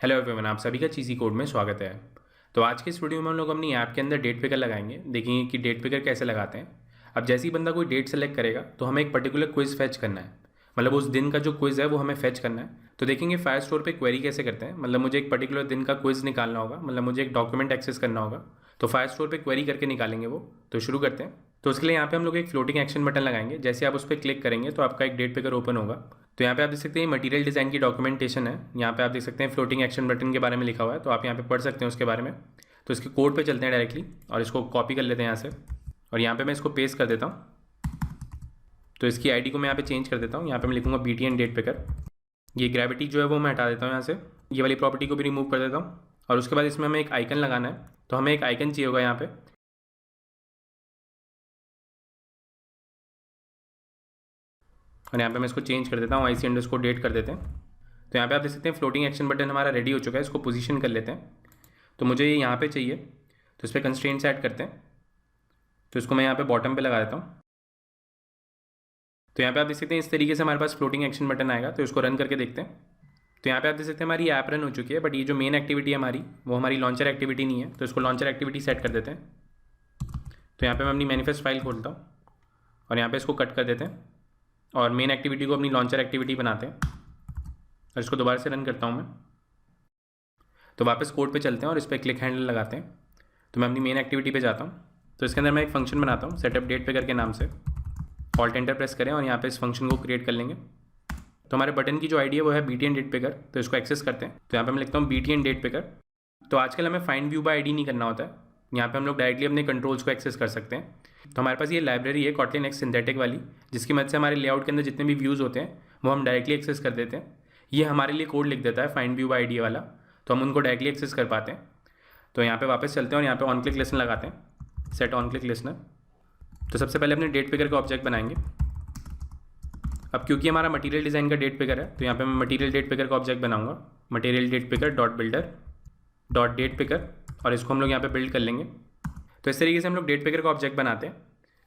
Hello everyone, आप सभी का चीज़ी कोड में स्वागत है। तो आज के इस वीडियो में हम लोग अपनी ऐप के अंदर डेट पिकर लगाएंगे, देखेंगे कि डेट पिकर कैसे लगाते हैं। अब जैसे ही बंदा कोई डेट सेलेक्ट करेगा तो हमें एक पर्टिकुलर क्विज फेच करना है, मतलब उस दिन का जो क्विज है वो हमें फेच करना है। तो देखेंगे फायर स्टोर पे क्वेरी कैसे करते हैं, मतलब मुझे एक पर्टिकुलर दिन का क्विज निकालना होगा, मतलब मुझे एक डॉक्यूमेंट एक्सेस करना होगा। तो फायर स्टोर पे क्वेरी करके निकालेंगे वो। तो शुरू करते हैं। तो उसके लिए यहाँ पे हम लोग एक फ्लोटिंग एक्शन बटन लगाएंगे। जैसे आप उस पर क्लिक करेंगे तो आपका एक डेट पिकर ओपन होगा। तो यहाँ पे आप देख सकते हैं मटेरियल डिज़ाइन की डॉक्यूमेंटेशन है। यहाँ पे आप देख सकते हैं फ्लोटिंग एक्शन बटन के बारे में लिखा हुआ है, तो आप यहाँ पे पढ़ सकते हैं उसके बारे में। तो इसके कोड पे चलते हैं डायरेक्टली और इसको कॉपी कर लेते हैं यहाँ से, और यहाँ पे मैं इसको पेस्ट कर देता हूँ। तो इसकी आईडी को मैं यहाँ पे चेंज कर देता हूँ। यहाँ पे मैं लिखूँगा BTN डेट पिकर। ये ग्रेविटी जो है वो मैं हटा देता हूँ यहाँ से। ये वाली प्रॉपर्टी को भी रिमूव कर देता हूँ। और उसके बाद इसमें हमें एक आइकन लगाना है, तो हमें एक आइकन चाहिए होगा यहाँ पे। और यहाँ पे मैं इसको चेंज कर देता हूँ, IC_डेट कर देते हैं। तो यहाँ पे आप देख सकते हैं फ्लोटिंग एक्शन बटन हमारा रेडी हो चुका है। इसको पोजीशन कर लेते हैं। तो मुझे ये यहाँ पे चाहिए, तो इस पर कंस्ट्रेंट्स ऐड करते हैं। तो इसको मैं यहाँ पे बॉटम पे लगा देता हूँ। तो यहाँ पे आप देख सकते हैं इस तरीके से हमारे पास फ्लोटिंग एक्शन बटन आएगा। तो इसको रन करके देखते हैं। तो यहाँ पे आप देख सकते हैं हमारी ऐप रन हो चुकी है, बट ये जो मेन एक्टिविटी है हमारी, वो हमारी लॉन्चर एक्टिविटी नहीं है। तो इसको लॉन्चर एक्टिविटी सेट कर देते हैं। तो यहाँ पे मैं अपनी मैनिफेस्ट फाइल खोलता हूँ और यहाँ पे इसको कट कर देते हैं और मेन एक्टिविटी को अपनी लॉन्चर एक्टिविटी बनाते हैं। और इसको दोबारा से रन करता हूँ मैं। तो वापस कोड पे चलते हैं और इस पर क्लिक हैंडल लगाते हैं। तो मैं अपनी मेन एक्टिविटी पे जाता हूँ। तो इसके अंदर मैं एक फंक्शन बनाता हूँ सेटअप डेट पिकर के नाम से। ऑल्ट एंटर प्रेस करें और यहाँ पे इस फंक्शन को क्रिएट कर लेंगे। तो हमारे बटन की जो आईडी है वो है BTN डेट पिकर। तो इसको एक्सेस करते हैं। तो यहाँ पे मैं लिखता हूँ BTN डेट पिकर। तो आजकल हमें फाइंड व्यू बाय आईडी नहीं करना होता है। यहाँ पे हम लोग डायरेक्टली अपने कंट्रोल्स को एक्सेस कर सकते हैं। तो हमारे पास ये लाइब्रेरी है Kotlin X सिंथेटिक वाली, जिसकी मदद से हमारे लेआउट के अंदर जितने भी व्यूज़ होते हैं वो हम डायरेक्टली एक्सेस कर देते हैं। ये हमारे लिए कोड लिख देता है फाइंड व्यू बाय आईडी वाला, तो हम उनको डायरेक्टली एक्सेस कर पाते हैं। तो यहाँ पे वापस चलते हैं और यहाँ पे ऑन क्लिक लिस्टनर लगाते हैं, सेट ऑन क्लिक लिस्टनर। तो सबसे पहले अपने डेट पिकर का ऑब्जेक्ट बनाएंगे। अब क्योंकि हमारा मटेरियल डिज़ाइन का डेट पिकर है, तो यहाँ पे मैं मटेरियल डेट पिकर का ऑब्जेक्ट बनाऊंगा। Material date picker dot builder dot date picker, और इसको हम लोग यहाँ पे बिल्ड कर लेंगे। तो इस तरीके से हम लोग डेट पिकर का ऑब्जेक्ट बनाते हैं।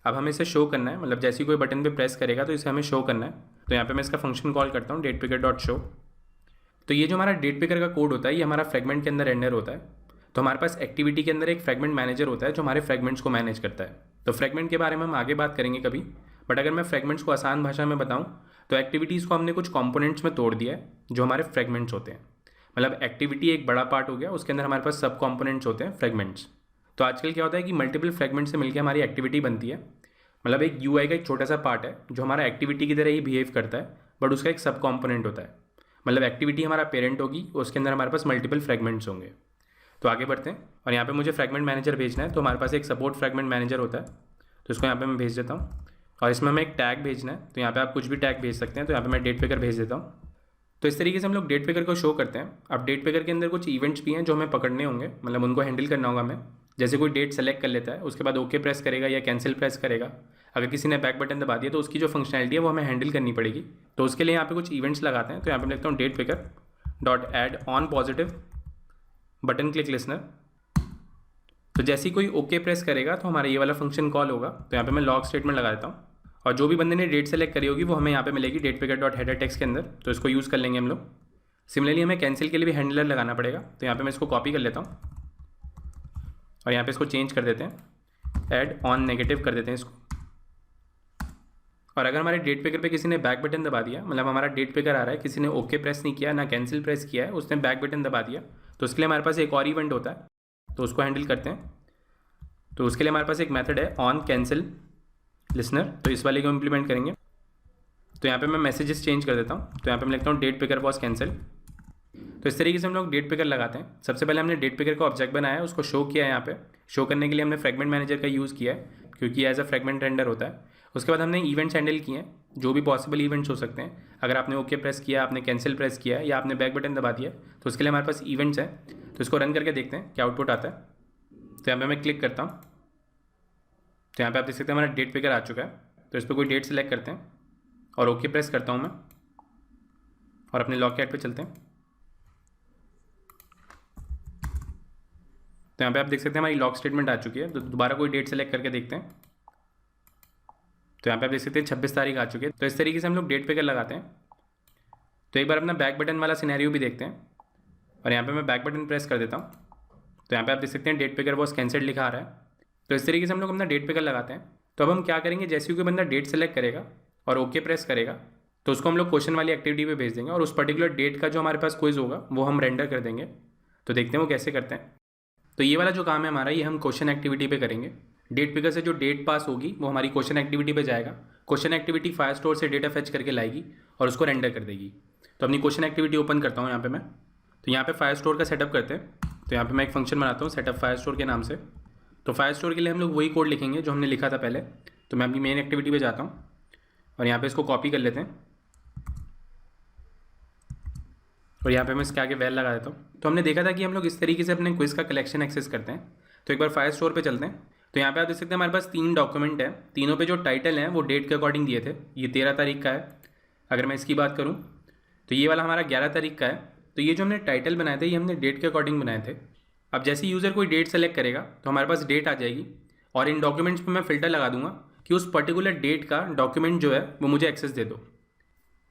अब हमें इसे शो करना है, मतलब जैसे ही कोई बटन पे प्रेस करेगा तो इसे हमें शो करना है। तो यहाँ पे मैं इसका फंक्शन कॉल करता हूँ डेट पिकर डॉट शो। तो ये जो हमारा डेट पिकर का कोड होता है ये हमारा फ्रेगमेंट के अंदर रेंडर होता है। तो हमारे पास एक्टिविटी के अंदर एक फ्रेगमेंट मैनेजर होता है जो हमारे फ्रेगमेंट्स को मैनेज करता है। तो फ्रेगमेंट के बारे में हम आगे बात करेंगे कभी, बट अगर मैं फ्रेगमेंट्स को आसान भाषा में बताऊँ तो एक्टिविटीज़ को हमने कुछ कंपोनेंट्स में तोड़ दिया है जो हमारे फ्रेगमेंट्स होते हैं। मतलब एक्टिविटी एक बड़ा पार्ट हो गया, उसके अंदर हमारे पास सब कंपोनेंट्स होते हैं फ्रेगमेंट्स। तो आजकल क्या होता है कि मल्टीपल फ्रेगमेंट से मिलकर हमारी एक्टिविटी बनती है। मतलब एक UI का एक छोटा सा पार्ट है जो हमारा एक्टिविटी की तरह ही बिहेव करता है, बट उसका एक सब कॉम्पोनेंट होता है। मतलब एक्टिविटी हमारा पेरेंट होगी, उसके अंदर हमारे पास मल्टीपल फ्रेगमेंट्स होंगे। तो आगे बढ़ते हैं और यहाँ पे मुझे फ्रेगमेंट मैनेजर भेजना है। तो हमारे पास एक सपोर्ट फ्रेगमेंट मैनेजर होता है, तो इसको यहाँ पे मैं भेज देता हूँ। और इसमें हमें एक टैग भेजना है, तो यहाँ पे आप कुछ भी टैग भेज सकते हैं। तो यहाँ पे मैं डेट पिकर भेज देता हूँ। तो इस तरीके से हम लोग डेट पिकर को शो करते हैं। अब डेट पिकर के अंदर कुछ इवेंट्स भी हैं जो हमें पकड़ने होंगे, मतलब उनको हैंडल करना होगा हमें। जैसे कोई डेट सेलेक्ट कर लेता है, उसके बाद ओके प्रेस करेगा या कैंसिल प्रेस करेगा। अगर किसी ने बैक बटन दबा दिया तो उसकी जो फंक्शनैलिटी है वो हमें हैंडल करनी पड़ेगी। तो उसके लिए यहाँ पे कुछ इवेंट्स लगाते हैं। तो यहाँ पे मैं लिखता हूँ date picker dot add on positive button click listener. तो जैसे ही कोई ओके प्रेस करेगा तो हमारा ये वाला फंक्शन कॉल होगा। तो यहाँ पे मैं लॉग स्टेटमेंट लगा देता हूँ, और जो भी बंदे ने डेट सेलेक्ट करी होगी वो हमें यहाँ पे मिलेगी date picker dot header text के अंदर। तो इसको यूज़ कर लेंगे हम लोग। सिमिलरली हमें कैंसिल के लिए भी हैंडलर लगाना पड़ेगा। तो यहाँ पे मैं इसको कॉपी कर लेता हूँ और यहाँ पे इसको चेंज कर देते हैं, ऐड ऑन नेगेटिव कर देते हैं इसको। और अगर हमारे डेट पिकर पे किसी ने बैक बटन दबा दिया, मतलब हमारा डेट पिकर आ रहा है, किसी ने ओके प्रेस नहीं किया ना कैंसिल प्रेस किया है, उसने बैक बटन दबा दिया, तो उसके लिए हमारे पास एक और इवेंट होता है, तो उसको हैंडल करते हैं। तो उसके लिए हमारे पास एक मेथड है ऑन कैंसिल लिसनर, तो इस वाले को इम्प्लीमेंट करेंगे। तो यहाँ पे मैं मैसेजेस चेंज कर देता हूँ। तो यहाँ पे मैं लिखता हूँ डेट पिकर वॉज कैंसिल। तो इस तरीके से हम लोग डेट पिकर लगाते हैं। सबसे पहले हमने डेट पिकर का ऑब्जेक्ट बनाया है, उसको शो किया है। यहाँ पे शो करने के लिए हमने फ्रेगमेंट मैनेजर का यूज़ किया है, क्योंकि एज अ फ्रेगमेंट रेंडर होता है। उसके बाद हमने इवेंट्स हैंडल किए हैं, जो भी पॉसिबल इवेंट्स हो सकते हैं। अगर आपने ओके प्रेस किया, आपने कैंसिल प्रेस किया या आपने बैक बटन दबा दिया, तो उसके लिए हमारे पास इवेंट्स हैं। तो इसको रन करके देखते हैं क्या आउटपुट आता है। तो यहाँ पे मैं क्लिक करता हूँ। तो यहाँ पे आप देख सकते हैं हमारा डेट पिकर आ चुका है। तो इस पर कोई डेट सेलेक्ट करते हैं और ओके प्रेस करता हूँ मैं, और अपने लॉग कैट पे चलते हैं। तो यहाँ पे आप देख सकते हैं हमारी लॉग स्टेटमेंट आ चुकी है। तो दोबारा कोई डेट सेलेक्ट करके देखते हैं। तो यहाँ पे आप देख सकते हैं 26 तारीख आ चुकी है। तो इस तरीके से हम लोग डेट पिकर लगाते हैं। तो एक बार अपना बैक बटन वाला सिनेरियो भी देखते हैं। और यहाँ पे मैं बैक बटन प्रेस कर देता हूँ। तो यहाँ पे आप देख सकते हैं डेट पिकर वॉज कैंसिल्ड लिखा आ रहा है। तो इस तरीके से हम लोग अपना डेट पिकर लगाते हैं। तो अब हम क्या करेंगे, जैसे ही कोई बंदा डेट सेलेक्ट करेगा और ओके प्रेस करेगा तो उसको हम लोग क्वेश्चन वाली एक्टिविटी पे भेज देंगे और उस पर्टिकुलर डेट का जो हमारे पास क्विज होगा वो हम रेंडर कर देंगे। तो देखते हैं वो कैसे करते हैं। तो ये वाला जो काम है हमारा, ये हम क्वेश्चन एक्टिविटी पे करेंगे। डेट पिकर से जो डेट पास होगी वो हमारी क्वेश्चन एक्टिविटी पे जाएगा। क्वेश्चन एक्टिविटी फायरस्टोर से डेटा फेच करके लाएगी और उसको रेंडर कर देगी। तो अपनी क्वेश्चन एक्टिविटी ओपन करता हूँ यहाँ पे मैं। तो यहाँ पे फायरस्टोर का सेटअप करते हैं। तो यहाँ पे मैं एक फंक्शन बनाता हूँ सेटअप फायरस्टोर के नाम से। तो फायरस्टोर के लिए हम लोग वही कोड लिखेंगे जो हमने लिखा था पहले। तो मैं अपनी मेन एक्टिविटी पे जाता हूँ और यहाँ पे इसको कॉपी कर लेते हैं और यहाँ पे मैं इसके आगे वेल लगा देता हूँ। तो हमने देखा था कि हम लोग इस तरीके से अपने क्विज का कलेक्शन एक्सेस करते हैं। तो एक बार फायरस्टोर पे चलते हैं। तो यहाँ पे आप देख सकते हैं हमारे पास 3 डॉक्यूमेंट है। तीनों पे जो टाइटल हैं वो डेट के अकॉर्डिंग दिए थे। ये 13 तारीख का है। अगर मैं इसकी बात करूँ तो ये वाला हमारा 11 तारीख का है। तो ये जो हमने टाइटल बनाए थे ये हमने डेट के अकॉर्डिंग बनाए थे। अब जैसे यूज़र कोई डेट सेलेक्ट करेगा तो हमारे पास डेट आ जाएगी और इन डॉक्यूमेंट्स पे मैं फ़िल्टर लगा दूंगा कि उस पर्टिकुलर डेट का डॉक्यूमेंट जो है वो मुझे एक्सेस दे दो।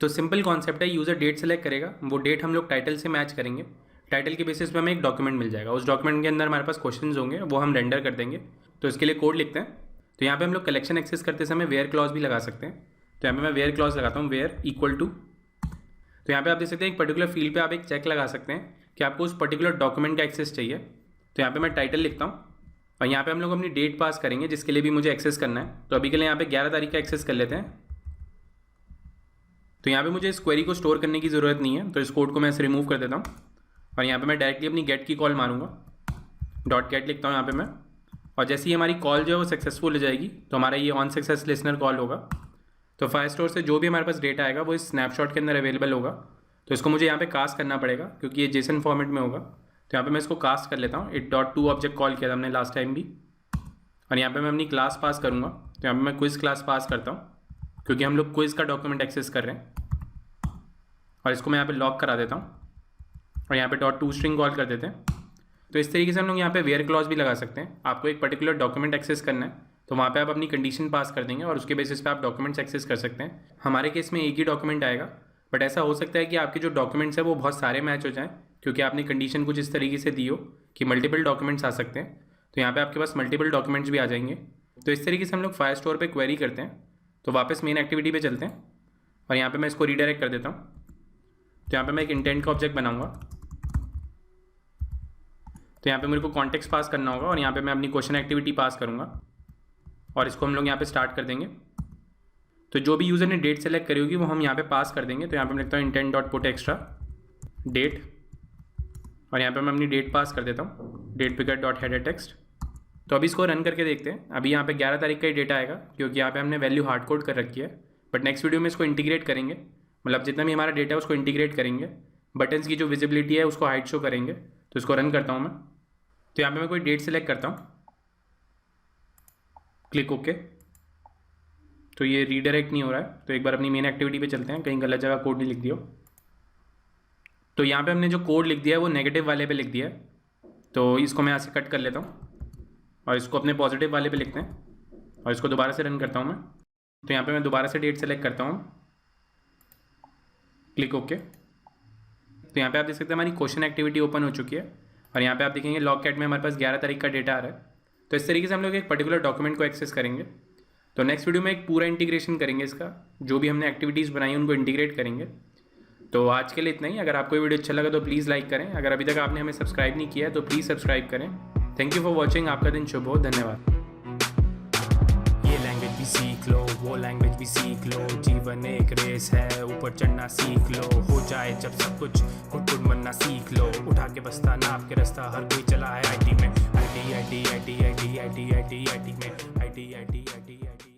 तो सिंपल कॉन्सेप्ट है, यूज़र डेट सेलेक्ट करेगा, वो डेट हम लोग टाइटल से मैच करेंगे। टाइटल के बेसिस पे हमें एक डॉक्यूमेंट मिल जाएगा। उस डॉक्यूमेंट के अंदर हमारे पास क्वेश्चंस होंगे, वो हम रेंडर कर देंगे। तो इसके लिए कोड लिखते हैं। तो यहाँ पे हम लोग कलेक्शन एक्सेस करते समय वेयर क्लॉज भी लगा सकते हैं। तो यहाँ पे मैं वेयर क्लॉज लगाता हूँ, वेयर इक्वल टू। तो यहाँ पे आप देख सकते हैं एक पर्टिकुलर फील्ड पे आप एक चेक लगा सकते हैं कि आपको उस पर्टिकुलर डॉक्यूमेंट का एक्सेस चाहिए। तो यहाँ पे मैं टाइटल लिखता हूँ और यहाँ पे हम लोग अपनी डेट पास करेंगे जिसके लिए भी मुझे एक्सेस करना है। तो अभी के लिए यहाँ पे 11 तारीख का एक्सेस कर लेते हैं। तो यहाँ पे मुझे इस क्वेरी को स्टोर करने की ज़रूरत नहीं है, तो इस कोड को मैं ऐसे रिमूव कर देता हूँ और यहाँ पे मैं डायरेक्टली अपनी गेट की कॉल मारूंगा। डॉट गेट लिखता हूँ यहाँ पे मैं, और जैसे ही हमारी कॉल जो है वो सक्सेसफुल हो जाएगी तो हमारा ये ऑन सक्सेस लिसनर कॉल होगा। तो फायरस्टोर से जो भी हमारे पास डेटा आएगा वो इस स्नैपशॉट के अंदर अवेलेबल होगा। तो इसको मुझे यहाँ पे कास्ट करना पड़ेगा क्योंकि ये जेसन फॉर्मेट में होगा। तो यहाँ पे मैं इसको कास्ट कर लेता हूँ। it.to ऑब्जेक्ट कॉल किया था हमने लास्ट टाइम भी। और यहाँ पे मैं अपनी क्लास पास करूँगा। तो यहाँ पे मैं क्विज क्लास पास करता हूँ क्योंकि हम लोग क्विज का डॉक्यूमेंट एक्सेस कर रहे हैं। और इसको मैं यहाँ पे लॉक करा देता हूँ और यहाँ पे .to स्ट्रिंग कॉल कर देते हैं। तो इस तरीके से हम लोग यहाँ पे वेयर क्लॉज भी लगा सकते हैं। आपको एक पर्टिकुलर डॉक्यूमेंट एक्सेस करना है तो वहाँ पे आप अपनी कंडीशन पास कर देंगे और उसके बेसिस पे आप डॉक्यूमेंट्स एक्सेस कर सकते हैं। हमारे केस में एक ही डॉक्यूमेंट आएगा, बट ऐसा हो सकता है कि आपके जो डॉक्यूमेंट्स हैं वो बहुत सारे मैच हो जाएं क्योंकि आपने कंडीशन कुछ इस तरीके से दी हो कि मल्टीपल डॉक्यूमेंट्स आ सकते हैं। तो यहाँ पे आपके पास मल्टीपल डॉक्यूमेंट्स भी आ जाएंगे। तो इस तरीके से हम लोग फायरस्टोर पे क्वेरी करते हैं। तो वापस मेन एक्टिविटी पे चलते हैं और यहाँ पे मैं इसको रीडायरेक्ट कर देता हूँ। तो यहाँ पे मैं एक इंटेंट का ऑब्जेक्ट बनाऊंगा। तो यहाँ पे मेरे को कॉन्टेक्स्ट पास करना होगा और यहाँ पे मैं अपनी क्वेश्चन एक्टिविटी पास करूँगा और इसको हम लोग यहाँ पे स्टार्ट कर देंगे। तो जो भी यूज़र ने डेट सेलेक्ट करी होगी वो हम यहाँ पे पास कर देंगे। तो यहाँ पे मैं लिखता हूँ intent dot put extra date और यहाँ पे मैं अपनी डेट पास कर देता हूँ, date picker dot header text. तो अभी इसको रन करके देखते हैं। अभी यहाँ पे 11 तारीख का ही डेटा आएगा क्योंकि यहाँ पे हमने वैल्यू हार्ड कोड कर रखी है। बट नेक्स्ट वीडियो में इसको इंटीग्रेट करेंगे, मतलब जितना भी हमारा डेटा है उसको इंटीग्रेट करेंगे। बटन्स की जो विजिबिलिटी है उसको हाइड शो करेंगे। तो इसको रन करता हूँ मैं। तो यहाँ पे मैं कोई डेट सेलेक्ट करता हूँ, क्लिक ओके। तो ये रीडायरेक्ट नहीं हो रहा है। तो एक बार अपनी मेन एक्टिविटी पे चलते हैं, कहीं गलत जगह कोड नहीं लिख दिया। तो यहाँ पे हमने जो कोड लिख दिया है वो नेगेटिव वाले पे लिख दिया है। तो इसको मैं यहाँ से कट कर लेता हूँ और इसको अपने पॉजिटिव वाले पे लिखते हैं और इसको दोबारा से रन करता हूँ मैं। तो यहाँ पे मैं दोबारा से डेट सेलेक्ट करता हूँ, क्लिक ओके। तो यहाँ पे आप देख सकते हैं हमारी क्वेश्चन एक्टिविटी ओपन हो चुकी है और यहाँ पे आप देखेंगे लॉग कैट में हमारे पास 11 तारीख का डेटा आ रहा है। तो इस तरीके से हम लोग एक पर्टिकुलर डॉक्यूमेंट को एक्सेस करेंगे। तो नेक्स्ट वीडियो में एक पूरा इंटीग्रेशन करेंगे, इसका जो भी हमने एक्टिविटीज़ बनाई उनको इंटीग्रेट करेंगे। तो आज के लिए इतना ही। अगर आपको ये वीडियो अच्छा लगा तो प्लीज़ लाइक करें। अगर अभी तक आपने हमें सब्सक्राइब नहीं किया है तो प्लीज़ सब्सक्राइब करें। Thank you for watching. आपका दिन शुभ हो। धन्यवाद। ये लैंग्वेज भी सीख लो, वो लैंग्वेज भी सीख लो। जीवन एक रेस है, ऊपर चढ़ना सीख लो। हो जाए जब सब कुछ खुद बनना सीख लो। उठा के बस्ता नाप के रास्ता, हर कोई चला है आईटी में। आईटी में आईटी